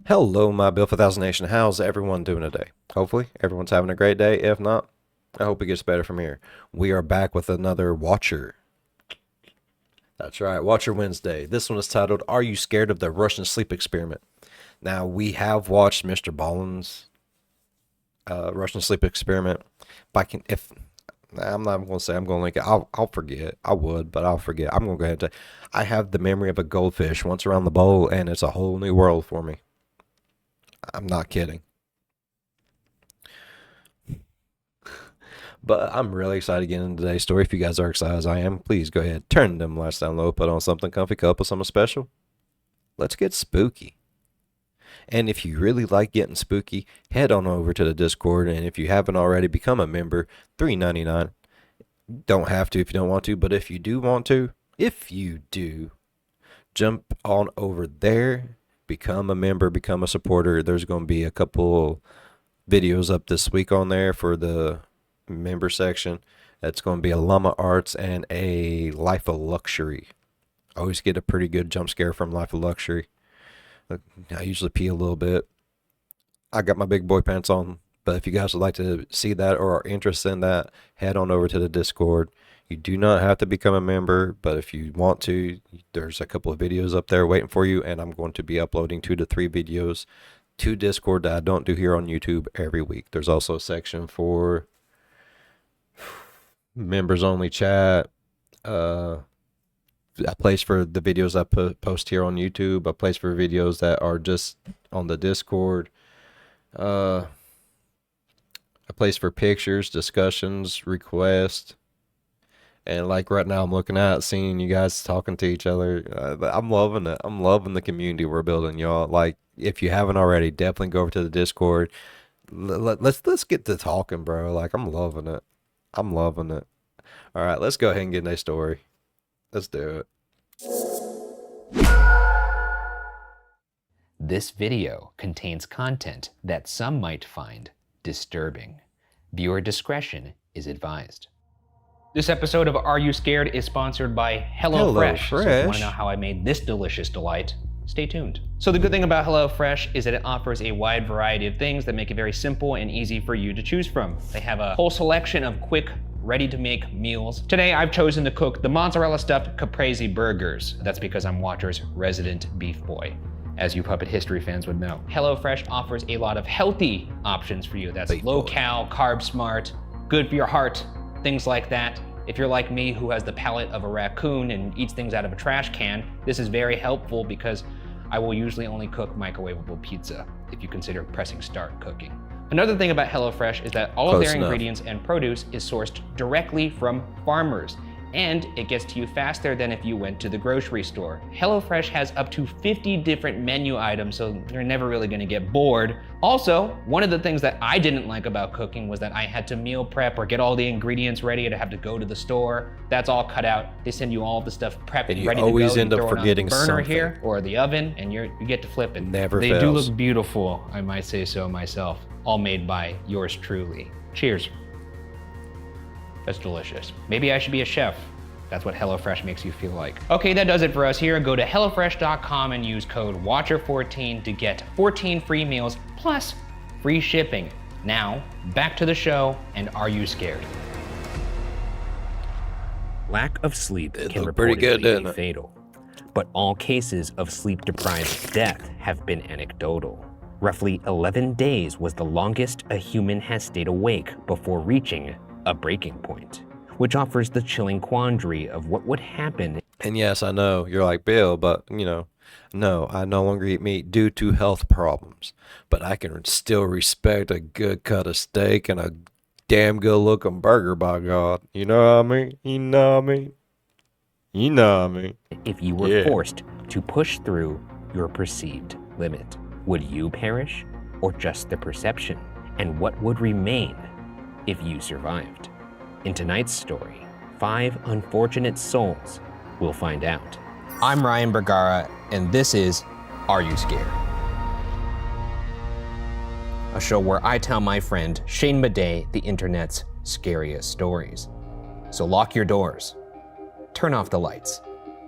Hello, my Bill 4000 Nation. How's everyone doing today? Hopefully, everyone's having a great day. If not, I hope it gets better from here. We are back with another Watcher. That's right, Watcher Wednesday. This one is titled, Are You Scared of the Russian Sleep Experiment? Now, we have watched Mr. Ballin's Russian Sleep Experiment. I'm not going to say I'm going to link it. I'll forget. I would, but I'll forget. I'm going to go ahead and say I have the memory of a goldfish once around the bowl, and it's a whole new world for me. I'm not kidding. But I'm really excited to get into today's story. If you guys are excited as I am, please go ahead, turn them lights down low, put on something comfy, cup of something special. Let's get spooky. And if you really like getting spooky, head on over to the Discord. And if you haven't already, become a member. $3.99. Don't have to if you don't want to, but if you do want to, jump on over there. Become a member, become a supporter. There's going to be a couple videos up this week on there for the member section. That's going to be a Llama Arts and a Life of Luxury. I always get a pretty good jump scare from Life of Luxury. I usually pee a little bit. I got my big boy pants on, but if you guys would like to see that or are interested in that, head on over to the Discord. You do not have to become a member, but if you want to, there's a couple of videos up there waiting for you, and I'm going to be uploading 2 to 3 videos to Discord that I don't do here on YouTube every week. There's also a section for members only chat, a place for the videos I post here on YouTube, a place for videos that are just on the Discord, a place for pictures, discussions, requests. And like right now, I'm looking at seeing you guys talking to each other. I'm loving it. I'm loving the community we're building, y'all. Like, if you haven't already, definitely go over to the Discord. Let's get to talking, bro. Like, I'm loving it. I'm loving it. All right, let's go ahead and get in a story. Let's do it. This video contains content that some might find disturbing. Viewer discretion is advised. This episode of Are You Scared is sponsored by HelloFresh. So if you want to know how I made this delicious delight, stay tuned. So the good thing about HelloFresh is that it offers a wide variety of things that make it very simple and easy for you to choose from. They have a whole selection of quick, ready-to-make meals. Today, I've chosen to cook the mozzarella-stuffed caprese burgers. That's because I'm Watcher's resident beef boy, as you Puppet History fans would know. HelloFresh offers a lot of healthy options for you. That's low-cal, carb-smart, good for your heart, things like that. If you're like me, who has the palate of a raccoon and eats things out of a trash can, this is very helpful because I will usually only cook microwavable pizza if you consider pressing start cooking. Another thing about HelloFresh is that all of their ingredients and produce is sourced directly from farmers, and it gets to you faster than if you went to the grocery store. HelloFresh has up to 50 different menu items, so you're never really gonna get bored. Also, one of the things that I didn't like about cooking was that I had to meal prep or get all the ingredients ready to have to go to the store. That's all cut out. They send you all the stuff prepped and ready to go. You always end up forgetting burner something here or the oven, and you get to flip it. Never They fails. do look beautiful, I might say so myself. All made by yours truly. Cheers. That's delicious. Maybe I should be a chef. That's what HelloFresh makes you feel like. Okay, that does it for us here. Go to HelloFresh.com and use code WATCHER14 to get 14 free meals plus free shipping. Now, back to the show, and Are You Scared? Lack of sleep can reportedly be fatal, but all cases of sleep-deprived death have been anecdotal. Roughly 11 days was the longest a human has stayed awake before reaching a breaking point, which offers the chilling quandary of what would happen. And yes, I know, you're like, Bill, but, no, I no longer eat meat due to health problems. But I can still respect a good cut of steak and a damn good looking burger, by God. You know what I mean? You know what I mean? You know what I mean? If you were forced to push through your perceived limit, would you perish or just the perception? And what would remain if you survived? In tonight's story, 5 unfortunate souls will find out. I'm Ryan Bergara, and this is Are You Scared? A show where I tell my friend Shane Madej the internet's scariest stories. So lock your doors, turn off the lights,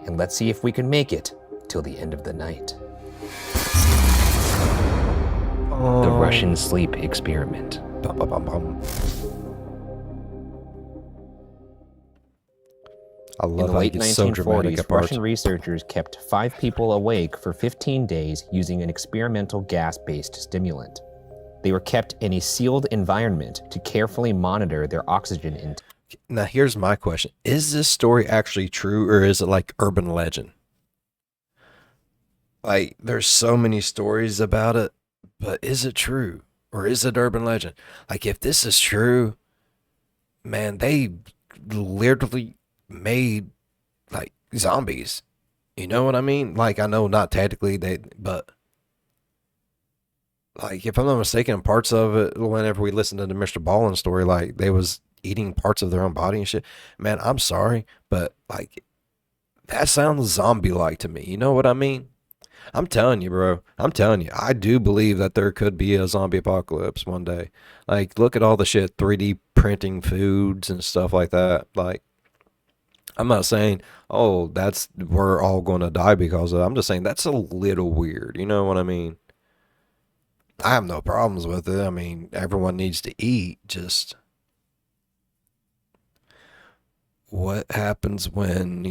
and let's see if we can make it till the end of the night. Russian sleep experiment. Bum, bum, bum, bum. I In love the how he late gets so dramatic 1940s, at parts. Russian researchers kept 5 people awake for 15 days using an experimental gas-based stimulant. They were kept in a sealed environment to carefully monitor their oxygen intake. Now, here's my question. Is this story actually true, or is it like urban legend? Like, there's so many stories about it, but is it true, or is it urban legend? Like, if this is true, man, they literally made, like, zombies. You know what I mean? Like, I know not technically, but, like, if I'm not mistaken, parts of it, whenever we listened to the Mr. Ballin story, like, they was eating parts of their own body and shit. Man, I'm sorry, but, like, that sounds zombie-like to me. You know what I mean? I'm telling you, bro. I'm telling you. I do believe that there could be a zombie apocalypse one day. Like, look at all the shit, 3D printing foods and stuff like that. Like, I'm not saying, oh, that's we're all going to die because of it. I'm just saying that's a little weird. You know what I mean? I have no problems with it. I mean, everyone needs to eat. Just what happens when,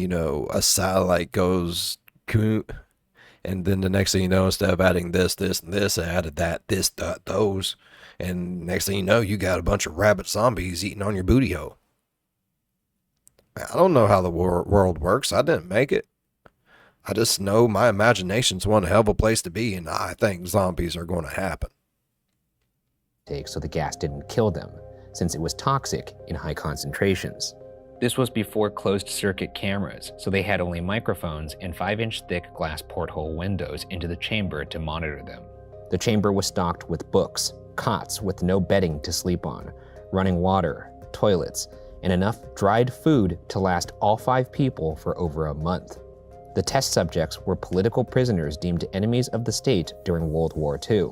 a satellite goes and then the next thing you know, instead of adding this, this, and this, I added that, this, that, those. And next thing you know, you got a bunch of rabbit zombies eating on your booty hole. I don't know how the world works. I didn't make it. I just know my imagination's one hell of a place to be, and I think zombies are going to happen. So the gas didn't kill them, since it was toxic in high concentrations. This was before closed-circuit cameras, so they had only microphones and 5-inch thick glass porthole windows into the chamber to monitor them. The chamber was stocked with books, cots with no bedding to sleep on, running water, toilets, and enough dried food to last all 5 people for over a month. The test subjects were political prisoners deemed enemies of the state during World War II.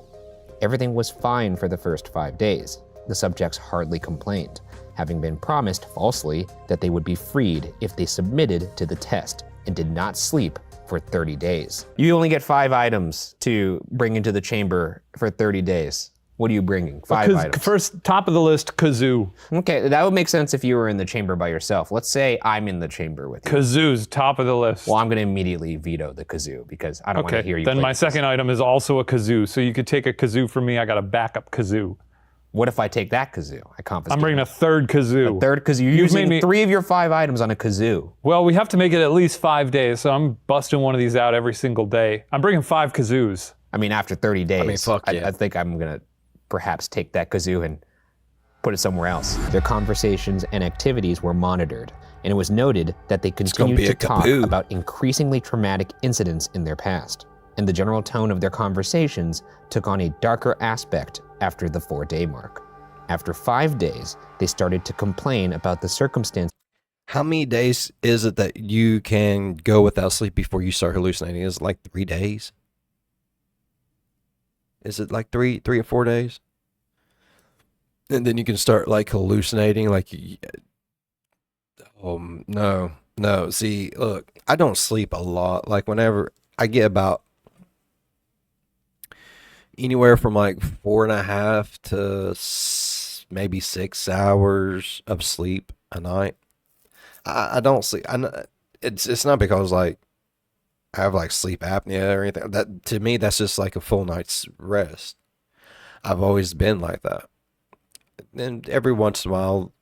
Everything was fine for the first 5 days. The subjects hardly complained, having been promised falsely that they would be freed if they submitted to the test and did not sleep for 30 days. You only get 5 items to bring into the chamber for 30 days. What are you bringing? 5 items. First, top of the list, kazoo. Okay, that would make sense if you were in the chamber by yourself. Let's say I'm in the chamber with you. Kazoo's top of the list. Well, I'm gonna immediately veto the kazoo because I don't want to hear you then play my the second item is also a kazoo. So you could take a kazoo from me. I got a backup kazoo. What if I take that kazoo? I confiscate I'm bringing a third kazoo. third kazoo. You're using 3 of your 5 items on a kazoo. Well, we have to make it at least 5 days, so I'm busting one of these out every single day. I'm bringing 5 kazoos. I mean, after 30 days, fuck yeah. I think I'm gonna perhaps take that kazoo and put it somewhere else. Their conversations and activities were monitored, and it was noted that they continued to talk about increasingly traumatic incidents in their past. And the general tone of their conversations took on a darker aspect after the 4-day mark. After 5 days, they started to complain about the circumstances. How many days is it that you can go without sleep before you start hallucinating? Is it like 3 days? Is it like three or 4 days? And then you can start like hallucinating, like, no. See, look, I don't sleep a lot. Like whenever I get about anywhere from like 4.5 to maybe 6 hours of sleep a night. I don't sleep. It's not because like I have like sleep apnea or anything. That to me, that's just like a full night's rest. I've always been like that. And every once in a while,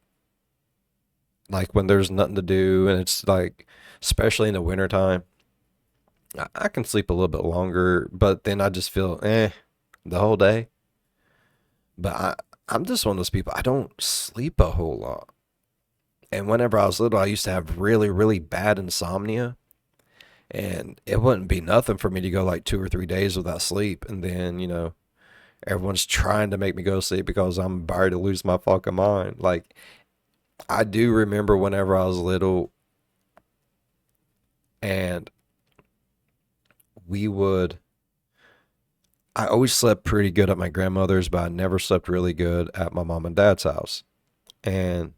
like when there's nothing to do and it's like, especially in the wintertime, I can sleep a little bit longer, but then I just feel the whole day. But I'm just one of those people, I don't sleep a whole lot. And whenever I was little, I used to have really, really bad insomnia. And it wouldn't be nothing for me to go like 2 or 3 days without sleep. And then, everyone's trying to make me go to sleep because I'm about to lose my fucking mind. Like, I do remember whenever I was little and I always slept pretty good at my grandmother's, but I never slept really good at my mom and dad's house. And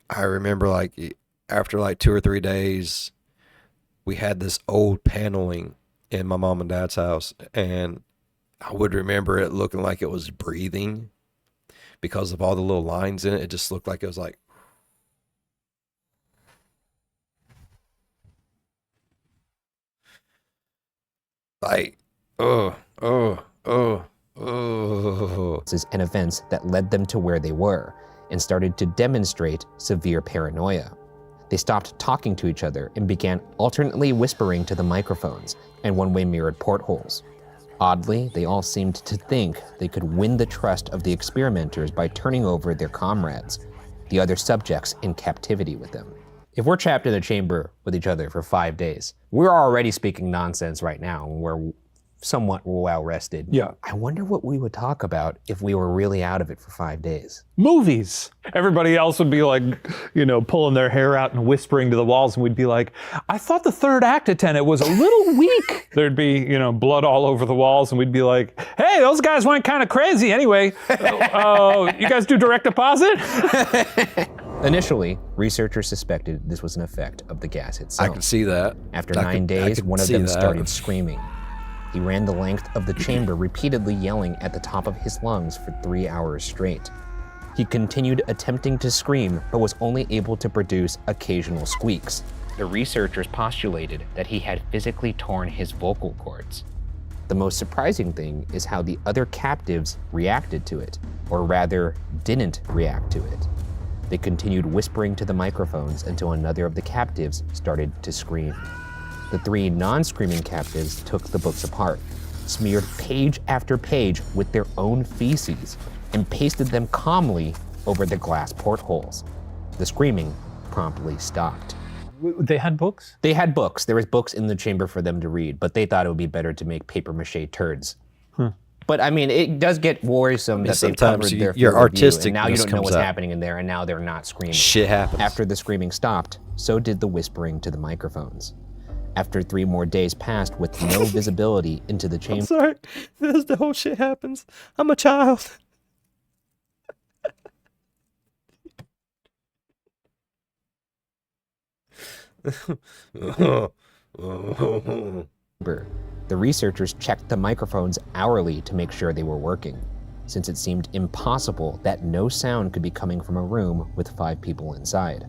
I remember like after like 2 or 3 days, we had this old paneling in my mom and dad's house, and I would remember it looking like it was breathing because of all the little lines in it. It just looked like it was like, oh. And events that led them to where they were and started to demonstrate severe paranoia. They stopped talking to each other and began alternately whispering to the microphones and one-way mirrored portholes. Oddly, they all seemed to think they could win the trust of the experimenters by turning over their comrades, the other subjects in captivity with them. If we're trapped in a chamber with each other for 5 days, we're already speaking nonsense right now. We're somewhat well rested. Yeah. I wonder what we would talk about if we were really out of it for 5 days. Movies. Everybody else would be like, pulling their hair out and whispering to the walls, and we'd be like, I thought the third act of Tenet was a little weak. There'd be, blood all over the walls, and we'd be like, hey, those guys went kind of crazy. Anyway, you guys do direct deposit? Initially, researchers suspected this was an effect of the gas itself. I can see that. After 9 days, one of them started screaming. He ran the length of the chamber, repeatedly yelling at the top of his lungs for 3 hours straight. He continued attempting to scream, but was only able to produce occasional squeaks. The researchers postulated that he had physically torn his vocal cords. The most surprising thing is how the other captives reacted to it, or rather, didn't react to it. They continued whispering to the microphones until another of the captives started to scream. The 3 non-screaming captives took the books apart, smeared page after page with their own feces, and pasted them calmly over the glass portholes. The screaming promptly stopped. They had books? They had books. There was books in the chamber for them to read, but they thought it would be better to make papier-mâché turds. But I mean, it does get worrisome that they've covered their field of view, and now you don't know what's happening in there, and now they're not screaming. Shit happens. After the screaming stopped, so did the whispering to the microphones. After 3 more days passed with no visibility into the chamber. I'm sorry. This the whole shit happens. I'm a child. The researchers checked the microphones hourly to make sure they were working, since it seemed impossible that no sound could be coming from a room with 5 people inside.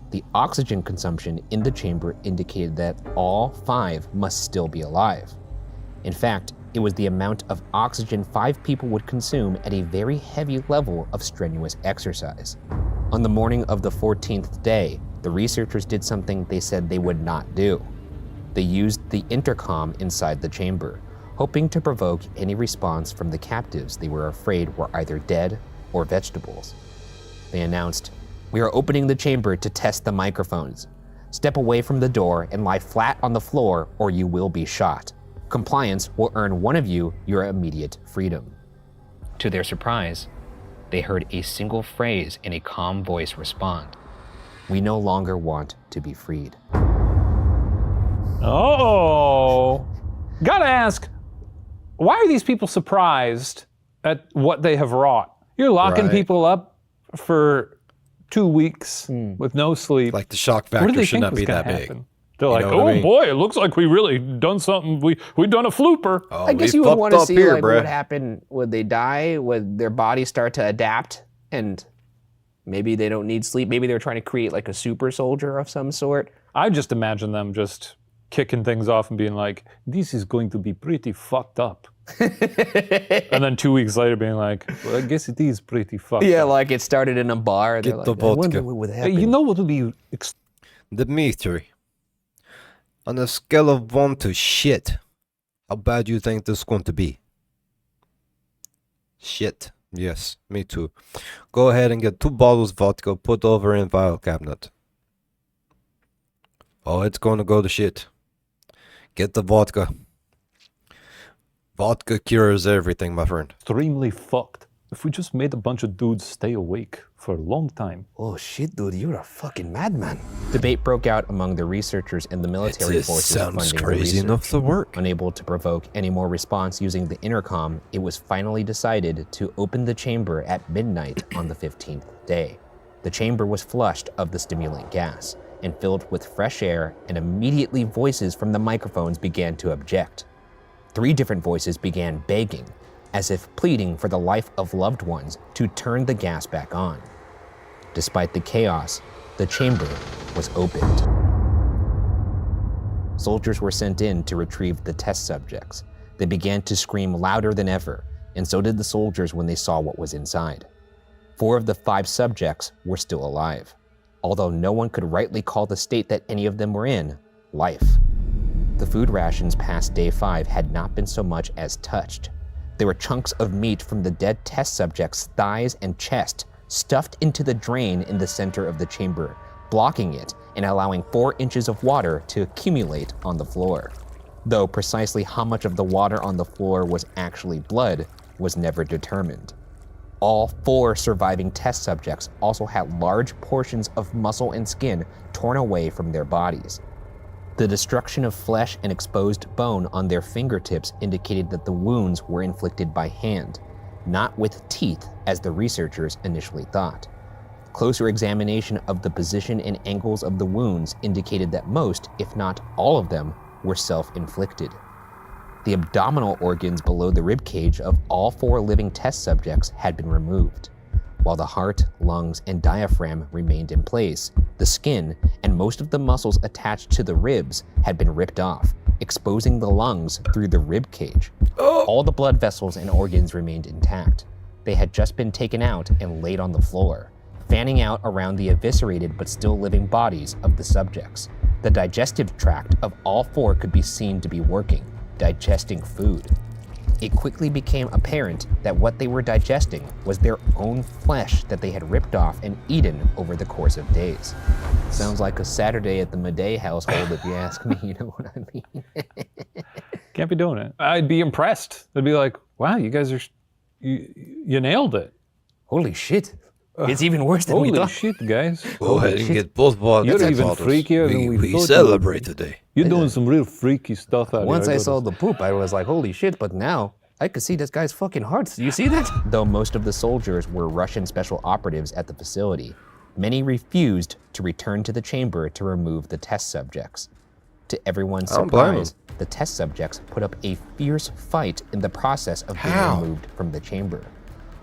The oxygen consumption in the chamber indicated that all 5 must still be alive. In fact, it was the amount of oxygen 5 people would consume at a very heavy level of strenuous exercise. On the morning of the 14th day, the researchers did something they said they would not do. They used the intercom inside the chamber, hoping to provoke any response from the captives they were afraid were either dead or vegetables. They announced, "We are opening the chamber to test the microphones. Step away from the door and lie flat on the floor or you will be shot. Compliance will earn one of you your immediate freedom." To their surprise, they heard a single phrase in a calm voice respond, "We no longer want to be freed." Oh, gotta ask, why are these people surprised at what they have wrought? You're locking Right. people up for 2 weeks with no sleep. Like the shock What do factor they should think not was be gonna that big. happen? They're like, know what I mean? boy, it looks like we really done something. We done a flooper. Oh, I guess we you would fucked want to up see here, like bruh. what would happen. Would they die? Would their bodies start to adapt? And maybe they don't need sleep. Maybe they're trying to create like a super soldier of some sort. I just imagine them just kicking things off and being like, this is going to be pretty fucked up. And then 2 weeks later being like, well, I guess it is pretty fucked Yeah, up. like it started in a bar. They're Get like, the I wonder vodka. what would Hey, happen. you know what would be Dimitri, on a scale of 1 to shit, how bad do you think this is going to be? Shit. Yes, me too. Go ahead and get 2 bottles of vodka, put over in file cabinet. Oh, it's going to go to shit. Get the vodka. Vodka cures everything, my friend. extremely fucked if we just made a bunch of dudes stay awake for a long time. Oh shit, dude, you're a fucking madman. Debate broke out among the researchers and the military It forces sounds funding the crazy research. enough to work. Unable to provoke any more response using the intercom, it was finally decided to open the chamber at midnight on the 15th day. The chamber was flushed of the stimulant gas, and filled with fresh air, and immediately voices from the microphones began to object. 3 different voices began begging, as if pleading for the life of loved ones, to turn the gas back on. Despite the chaos, the chamber was opened. Soldiers were sent in to retrieve the test subjects. They began to scream louder than ever, and so did the soldiers when they saw what was inside. 4 of the 5 subjects were still alive, although no one could rightly call the state that any of them were in life. The food rations past day 5 had not been so much as touched. There were chunks of meat from the dead test subjects' thighs and chest stuffed into the drain in the center of the chamber, blocking it and allowing 4 inches of water to accumulate on the floor. Though precisely how much of the water on the floor was actually blood was never determined. All 4 surviving test subjects also had large portions of muscle and skin torn away from their bodies. The destruction of flesh and exposed bone on their fingertips indicated that the wounds were inflicted by hand, not with teeth as the researchers initially thought. Closer examination of the position and angles of the wounds indicated that most, if not all of them, were self-inflicted. The abdominal organs below the ribcage of all 4 living test subjects had been removed. While the heart, lungs, and diaphragm remained in place, the skin and most of the muscles attached to the ribs had been ripped off, exposing the lungs through the ribcage. All the blood vessels and organs remained intact. They had just been taken out and laid on the floor, fanning out around the eviscerated but still living bodies of the subjects. The digestive tract of all 4 could be seen to be working, digesting food. It quickly became apparent that what they were digesting was their own flesh that they had ripped off and eaten over the course of days. Sounds like a Saturday at the Madej household if you ask me, you know what I mean? Can't be doing it. I'd be impressed. I'd be like, wow, you guys are, you nailed it. Holy shit. It's even worse than we Holy thought. shit, guys. Go ahead and get both bottles. You're even freakier than we thought you We would. celebrate today. You're doing some real freaky stuff out Once here. I saw the poop, I was like, holy shit, but now I could see this guy's fucking heart. You see that? Though most of the soldiers were Russian special operatives at the facility, many refused to return to the chamber to remove the test subjects. To everyone's I don't blame surprise, the test subjects put up a fierce fight in the process of being How? removed from the chamber.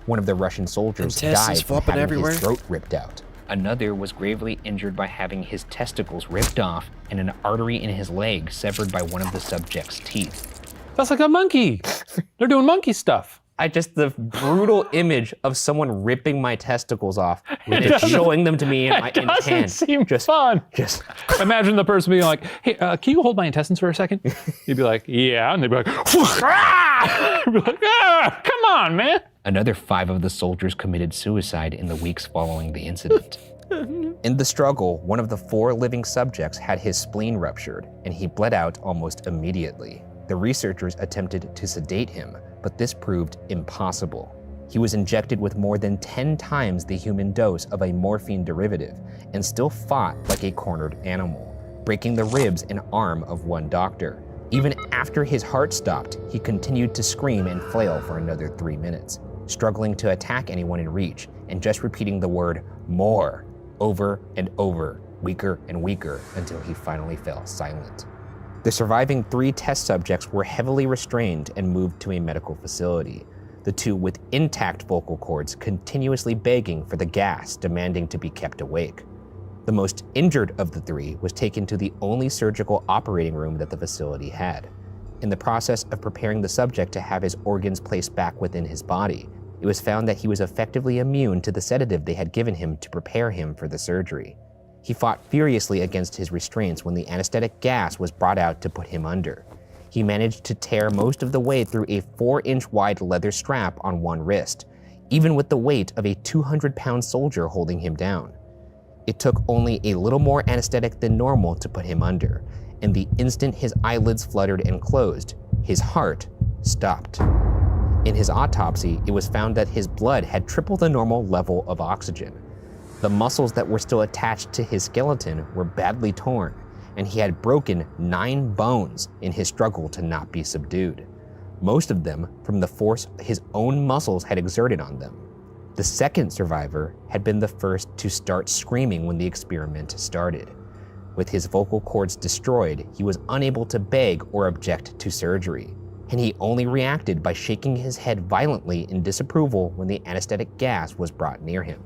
One of the Russian soldiers Intestines died from flopping having everywhere? his throat ripped out. Another was gravely injured by having his testicles ripped off and an artery in his leg severed by one of the subject's teeth. That's like a monkey. They're doing monkey stuff. The brutal image of someone ripping my testicles off and showing them to me in my in Doesn't hand. seem fun. Just Imagine the person being like, hey, can you hold my intestines for a second? You'd be like, yeah. And they'd be like, ah! You'd be like, ah, come on, man. Another 5 of the soldiers committed suicide in the weeks following the incident. In the struggle, one of the 4 living subjects had his spleen ruptured, and he bled out almost immediately. The researchers attempted to sedate him, but this proved impossible. He was injected with more than 10 times the human dose of a morphine derivative and still fought like a cornered animal, breaking the ribs and arm of one doctor. Even after his heart stopped, he continued to scream and flail for another 3 minutes, struggling to attack anyone in reach and just repeating the word more over and over, weaker and weaker, until he finally fell silent. The surviving 3 test subjects were heavily restrained and moved to a medical facility, the 2 with intact vocal cords continuously begging for the gas, demanding to be kept awake. The most injured of the 3 was taken to the only surgical operating room that the facility had. In the process of preparing the subject to have his organs placed back within his body, it was found that he was effectively immune to the sedative they had given him to prepare him for the surgery. He fought furiously against his restraints when the anesthetic gas was brought out to put him under. He managed to tear most of the way through a 4-inch wide leather strap on one wrist, even with the weight of a 200-pound soldier holding him down. It took only a little more anesthetic than normal to put him under, and the instant his eyelids fluttered and closed, his heart stopped. In his autopsy, it was found that his blood had triple the normal level of oxygen. The muscles that were still attached to his skeleton were badly torn, and he had broken 9 bones in his struggle to not be subdued, most of them from the force his own muscles had exerted on them. The second survivor had been the first to start screaming when the experiment started. With his vocal cords destroyed, he was unable to beg or object to surgery, and he only reacted by shaking his head violently in disapproval when the anesthetic gas was brought near him.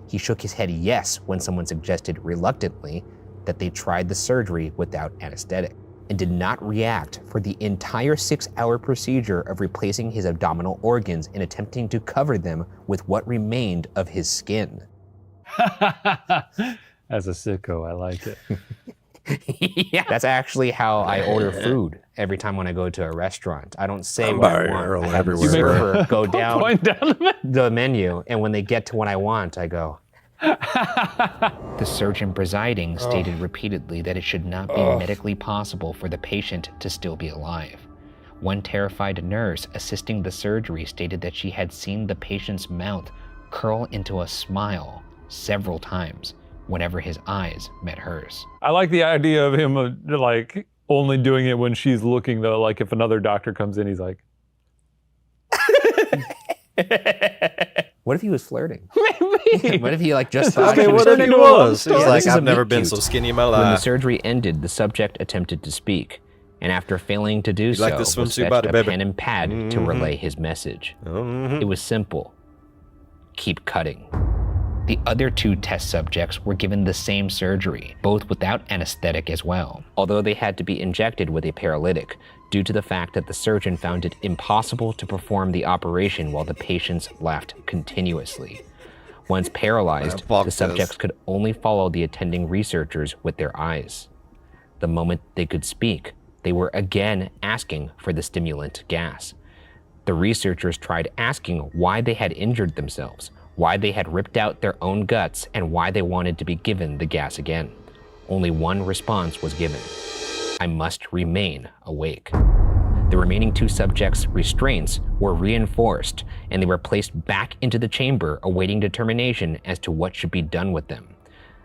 He shook his head yes when someone suggested reluctantly that they tried the surgery without anesthetic, and did not react for the entire 6-hour procedure of replacing his abdominal organs and attempting to cover them with what remained of his skin. As a sicko, I like it. Yeah, that's actually how I order food every time when I go to a restaurant. I don't say what I want. I have the server go down the menu, and when they get to what I want, I go. The surgeon presiding stated repeatedly that it should not be medically possible for the patient to still be alive. One terrified nurse assisting the surgery stated that she had seen the patient's mouth curl into a smile several times whenever his eyes met hers. I like the idea of him like only doing it when she's looking though. Like if another doctor comes in, he's like. What if he was flirting? Maybe. What if he like just thought Okay, what if he was? He's like, This is a I've never meet been cute. so skinny in my When the life. surgery ended, the subject attempted to speak, and after failing to do so, like the was swimsuit fetched body, a baby. pen and pad to relay his message. Mhm. It was simple. Keep cutting. The other 2 test subjects were given the same surgery, both without anesthetic as well, although they had to be injected with a paralytic due to the fact that the surgeon found it impossible to perform the operation while the patients laughed continuously. Once paralyzed, fuck the subjects this. could only follow the attending researchers with their eyes. The moment they could speak, they were again asking for the stimulant gas. The researchers tried asking why they had injured themselves, why they had ripped out their own guts, and why they wanted to be given the gas again. Only one response was given: I must remain awake. The remaining 2 subjects' restraints were reinforced, and they were placed back into the chamber awaiting determination as to what should be done with them.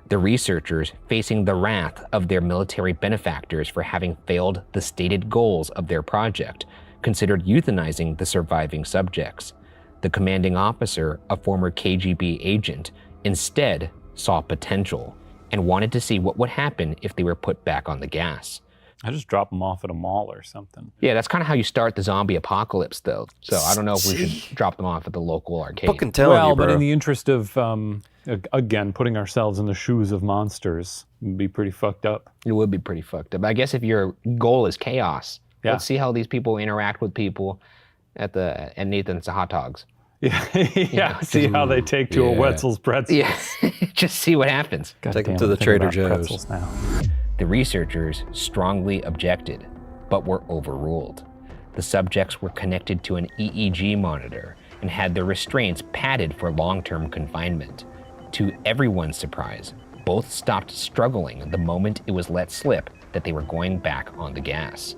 The researchers, facing the wrath of their military benefactors for having failed the stated goals of their project, considered euthanizing the surviving subjects. The commanding officer, a former KGB agent, instead saw potential and wanted to see what would happen if they were put back on the gas. I just drop them off at a mall or something. Yeah, that's kind of how you start the zombie apocalypse, though. So I don't know if we should drop them off at the local arcade. Fucking telling Well, you, bro. but in the interest of, again, putting ourselves in the shoes of monsters would be pretty fucked up. It would be pretty fucked up. I guess if your goal is chaos, Yeah. let's see how these people interact with people at Nathan's Hot Dogs. Yeah, yeah. See how they take to a Yeah. Wetzel's pretzel. Yeah, just see what happens. God Take 'em damn, to I'm the thinking Trader about Joe's. pretzels now. The researchers strongly objected, but were overruled. The subjects were connected to an EEG monitor and had their restraints padded for long-term confinement. To everyone's surprise, both stopped struggling the moment it was let slip that they were going back on the gas.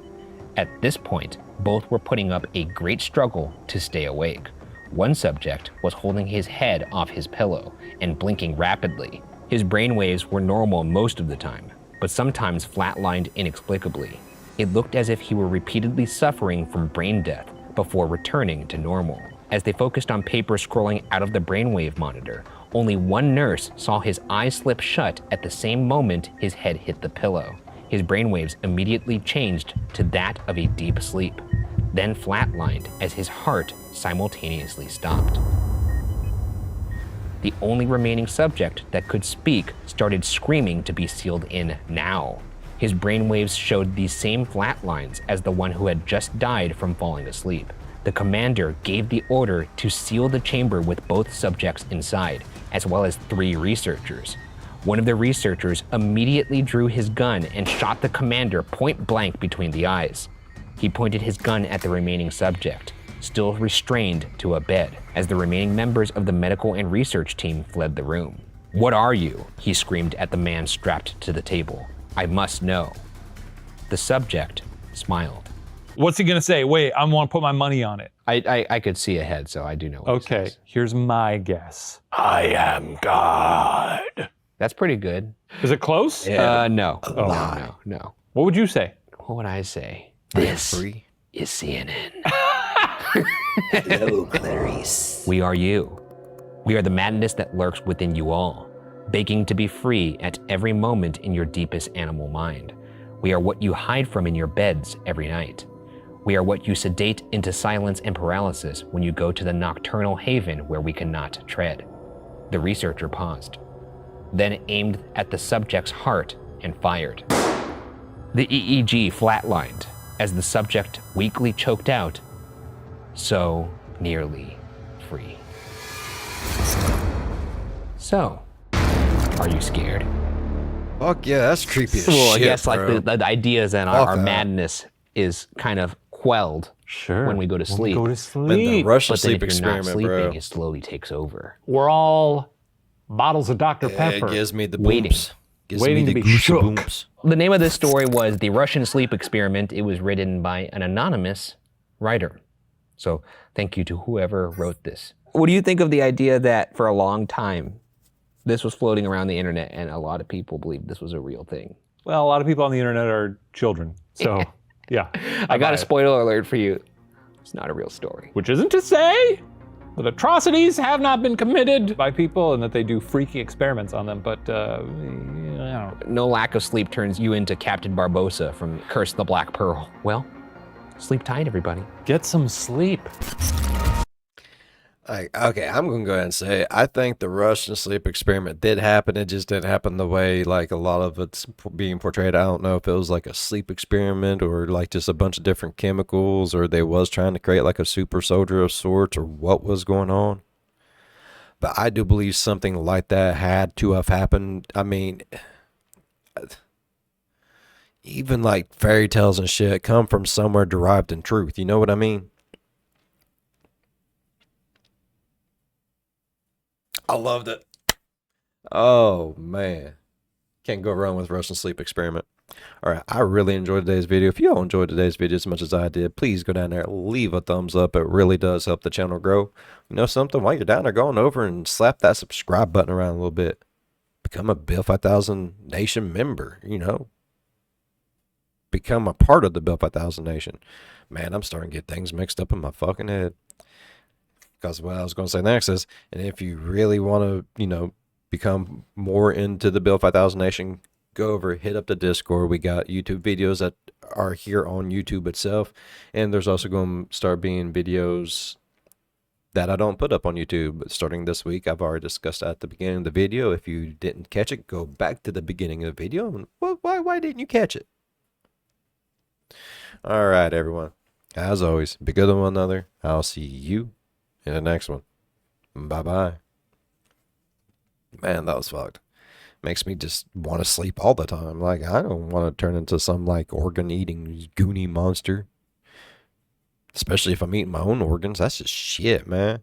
At this point, both were putting up a great struggle to stay awake. One subject was holding his head off his pillow and blinking rapidly. His brainwaves were normal most of the time, but sometimes flatlined inexplicably. It looked as if he were repeatedly suffering from brain death before returning to normal. As they focused on paper scrolling out of the brainwave monitor, only one nurse saw his eyes slip shut at the same moment his head hit the pillow. His brainwaves immediately changed to that of a deep sleep, then flatlined as his heart simultaneously stopped. The only remaining subject that could speak started screaming to be sealed in now. His brainwaves showed these same flat lines as the one who had just died from falling asleep. The commander gave the order to seal the chamber with both subjects inside, as well as 3 researchers. One of the researchers immediately drew his gun and shot the commander point blank between the eyes. He pointed his gun at the remaining subject, still restrained to a bed, as the remaining members of the medical and research team fled the room. "What are you?" he screamed at the man strapped to the table. "I must know." The subject smiled. What's he gonna say? Wait, I want to put my money on it. I could see ahead, so I do know what he Okay, says. here's my guess. I am God. That's pretty good. Is it close? No. No. What would you say? What would I say? This free. Is CNN. Hello, Clarice. We are you. We are the madness that lurks within you all. begging to be free at every moment in your deepest animal mind. We are what you hide from in your beds every night. We are what you sedate into silence and paralysis when you go to the nocturnal haven where we cannot tread. The researcher paused, then aimed at the subject's heart and fired. The EEG flatlined as the subject weakly choked out, "So nearly free." So, are you scared? Fuck yeah, that's creepy as Well, I shit, guess bro. like the ideas and Fuck our that. madness is kind of quelled Sure. when we go to sleep. Go to Man, the sleep. Russian But then sleep if you're not experiment, sleeping, bro. it slowly takes over. We're all bottles of Dr. It Pepper. gives me the Waiting. booms. Gives Waiting me to the be shook. goosebumps. The name of this story was The Russian Sleep Experiment. It was written by an anonymous writer. So thank you to whoever wrote this. What do you think of the idea that for a long time, this was floating around the internet and a lot of people believed this was a real thing? Well, a lot of people on the internet are children. So, yeah. I got buy a it. spoiler alert for you. It's not a real story. Which isn't to say that atrocities have not been committed by people and that they do freaky experiments on them, but, you know. No lack of sleep turns you into Captain Barbossa from Curse of the Black Pearl. Well, sleep tight, everybody. Get some sleep. Okay, I'm gonna go ahead and say I think the Russian sleep experiment did happen. It just didn't happen the way like a lot of it's being portrayed. I don't know if it was like a sleep experiment or like just a bunch of different chemicals, or they was trying to create like a super soldier of sorts, or what was going on. But I do believe something like that had to have happened. I mean, even like fairy tales and shit come from somewhere derived in truth. You know what I mean? I loved it. Oh, man. Can't go wrong with Russian sleep experiment. All right, I really enjoyed today's video. If you all enjoyed today's video as much as I did, please go down there, leave a thumbs up. It really does help the channel grow. You know something? While you're down there, go on over and slap that subscribe button around a little bit. Become a Bill 5000 Nation member, you know. Become a part of the Bill 5000 Nation. Man, I'm starting to get things mixed up in my fucking head. Because what I was going to say next is, and if you really want to, you know, become more into the Bill 5000 Nation, go over, hit up the Discord. We got YouTube videos that are here on YouTube itself. And there's also going to start being videos that I don't put up on YouTube. But starting this week, I've already discussed that at the beginning of the video. If you didn't catch it, go back to the beginning of the video. And why didn't you catch it? All right, everyone. As always, be good to one another. I'll see you in the next one. Bye-bye. Man, that was fucked. Makes me just want to sleep all the time. Like, I don't want to turn into some, like, organ-eating goony monster. Especially if I'm eating my own organs. That's just shit, man.